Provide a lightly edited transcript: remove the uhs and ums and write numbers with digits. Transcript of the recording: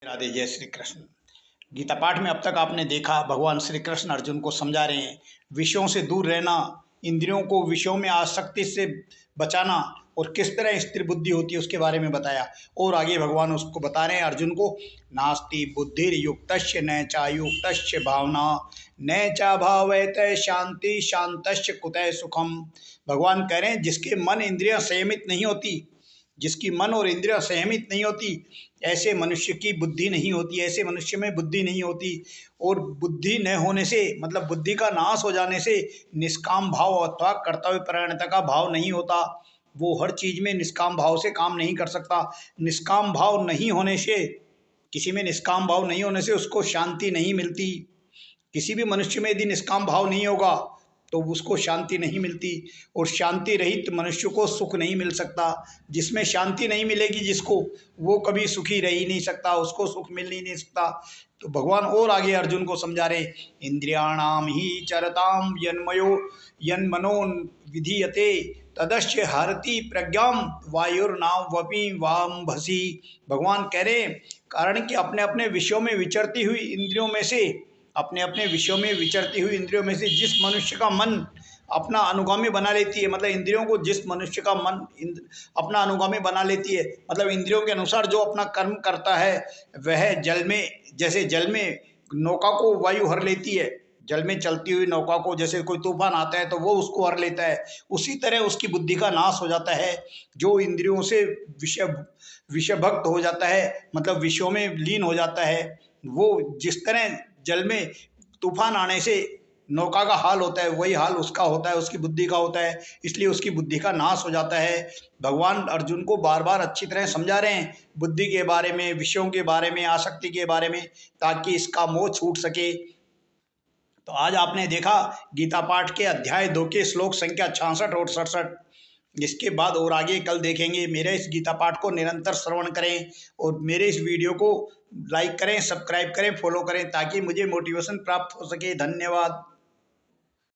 राधे, जय श्री कृष्ण। गीता पाठ में अब तक आपने देखा भगवान श्री कृष्ण अर्जुन को समझा रहे हैं विषयों से दूर रहना, इंद्रियों को विषयों में आसक्ति से बचाना और किस तरह स्थिर बुद्धि होती है उसके बारे में बताया। और आगे भगवान उसको बता रहे हैं अर्जुन को, नास्ति बुद्धिर्युक्तस्य न चायुक्तस्य भावना न चा भावयत शांति शांतस्य कुतः सुखम। भगवान कह रहे हैं जिसके मन इंद्रियां संयमित नहीं होती, जिसकी मन और इंद्रियां संयमित नहीं होती, ऐसे मनुष्य की बुद्धि नहीं होती, ऐसे मनुष्य में बुद्धि नहीं होती। और बुद्धि न होने से मतलब बुद्धि का नाश हो जाने से निष्काम भाव अथवा कर्तव्य परायणता का भाव नहीं होता। वो हर चीज में निष्काम भाव से काम नहीं कर सकता। निष्काम भाव नहीं होने से, किसी में निष्काम भाव नहीं होने से उसको शांति नहीं मिलती। किसी भी मनुष्य में यदि निष्काम भाव नहीं होगा तो उसको शांति नहीं मिलती, और शांति रहित मनुष्य को सुख नहीं मिल सकता। जिसमें शांति नहीं मिलेगी जिसको, वो कभी सुखी रह ही नहीं सकता, उसको सुख मिल ही नहीं सकता। तो भगवान और आगे अर्जुन को समझा रहे, इंद्रियाणाम ही चरताम यन्मयो यन्मनो विधीयते तदस्य हरति प्रज्ञाम वायुर्नाम वपि वाम भसी। भगवान कह रहे कारण कि अपने अपने विषयों में विचरती हुई इंद्रियों में से, अपने अपने विषयों में विचरती हुई इंद्रियों में से जिस मनुष्य का मन अपना अनुगामी बना लेती है, मतलब इंद्रियों को जिस मनुष्य का मन अपना अनुगामी बना लेती है, मतलब इंद्रियों के अनुसार जो अपना कर्म करता है, वह जल में, जैसे जल में नौका को वायु हर लेती है, जल में चलती हुई नौका को जैसे कोई तूफान आता है तो वो उसको हर लेता है, उसी तरह उसकी बुद्धि का नाश हो जाता है। जो इंद्रियों से विषयभक्त हो जाता है, मतलब विषयों में लीन हो जाता है, वो जिस तरह जल में तूफान आने से नौका का हाल होता है, वही हाल उसका होता है, उसकी बुद्धि का होता है, इसलिए उसकी बुद्धि का नाश हो जाता है। भगवान अर्जुन को बार बार अच्छी तरह समझा रहे हैं बुद्धि के बारे में, विषयों के बारे में, आसक्ति के बारे में, ताकि इसका मोह छूट सके। तो आज आपने देखा गीता पाठ के अध्याय 2 के श्लोक संख्या 66 और 67। इसके बाद और आगे कल देखेंगे। मेरे इस गीता पाठ को निरंतर श्रवण करें और मेरे इस वीडियो को लाइक करें, सब्सक्राइब करें, फॉलो करें, ताकि मुझे मोटिवेशन प्राप्त हो सके। धन्यवाद।